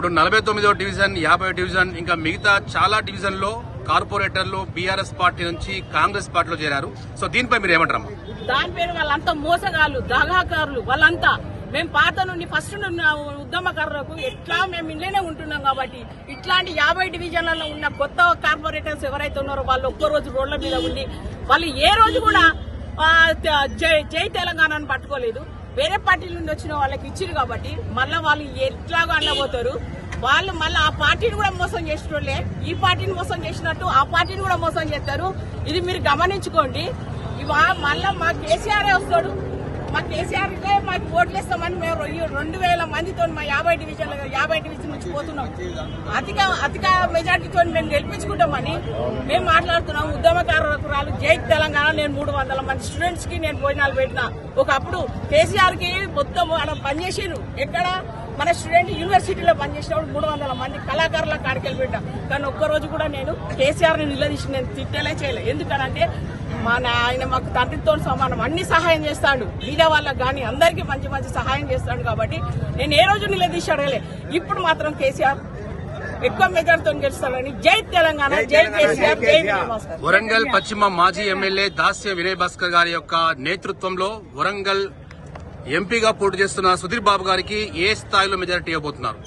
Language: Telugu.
ఇప్పుడు 49వ డివిజన్ 50వ డివిజన్ ఇంకా మిగతా చాలా డివిజన్ లో కార్పొరేటర్లు బీఆర్ఎస్ పార్టీ నుంచి కాంగ్రెస్ పార్టీలో చేరారు. సో దీనిపై మీరు ఏమంటారమ్మా? దాని పేరు వాళ్ళంతా మోసగాళ్ళు, దగాకారులు వాళ్ళంతా. మేము పాత నుండి ఫస్ట్ ఉద్యమకారులకు ఎట్లా మేము ఇళ్ళనే ఉంటున్నాం కాబట్టి ఇట్లాంటి 50 డివిజన్లలో ఉన్న కొత్త కార్పొరేటర్స్ ఎవరైతే ఉన్నారో వాళ్ళు ఒక్కరోజు రోడ్ల మీద ఉండి వాళ్ళు ఏ రోజు కూడా జై తెలంగాణ అని పట్టుకోలేదు. వేరే పార్టీల నుండి వచ్చిన వాళ్ళకి ఇచ్చిరు కాబట్టి మళ్ళా వాళ్ళు ఎట్లాగా అన్నబోతారు. వాళ్ళు మళ్ళీ ఆ పార్టీని కూడా మోసం చేసేటోళ్లే, ఈ పార్టీని మోసం చేసినట్టు ఆ పార్టీని కూడా మోసం చేస్తారు. ఇది మీరు గమనించుకోండి. మళ్ళా మా కేసీఆర్ వస్తాడు, మా కేసీఆర్ మాకు ఓట్లు ఇస్తామని మేము 2000 మందితో మా 50 డివిజన్ నుంచి పోతున్నాం. అధిక మెజార్టీతో మేము గెలిపించుకుంటామని మేము మాట్లాడుతున్నాం. ఉద్యమకారులు జై తెలంగాణ. నేను 300 మంది స్టూడెంట్స్ కి నేను భోజనాలు పెట్టినా. ఒకప్పుడు కేసీఆర్ కి మొత్తం మనం పనిచేసారు. ఎక్కడ మన స్టూడెంట్ యూనివర్సిటీలో పనిచేసినప్పుడు 300 మంది కళాకారుల కాడికి పెట్టా. కానీ ఒక్కరోజు కూడా నేను కేసీఆర్ ని నిలదీసి నేను తిట్టలే చేయలేదు. ఎందుకనంటే ఆయన మాకు తండ్రితో సమానం, అన్ని సహాయం చేస్తాడు. మీడియా వాళ్ళకి కానీ అందరికీ మంచి మంచి సహాయం చేస్తాడు. కాబట్టి నేను ఏ రోజు నిలదీసి అడగలే. ఇప్పుడు మాత్రం కేసీఆర్ ఎక్కువ మెజార్టీతో గెలుస్తాడని. జై తెలంగాణ, జై కేసీఆర్, జై వినయ్ భాస్కర్. వరంగల్ పశ్చిమ మాజీ ఎమ్మెల్యే దాస్య వినయ్ భాస్కర్ గారి యొక్క నేతృత్వంలో వరంగల్ ఎంపీగా పోటీ చేస్తున్న సుధీర్ బాబు గారికి ఏ స్థాయిలో మెజారిటీ ఇవ్వబోతున్నారు?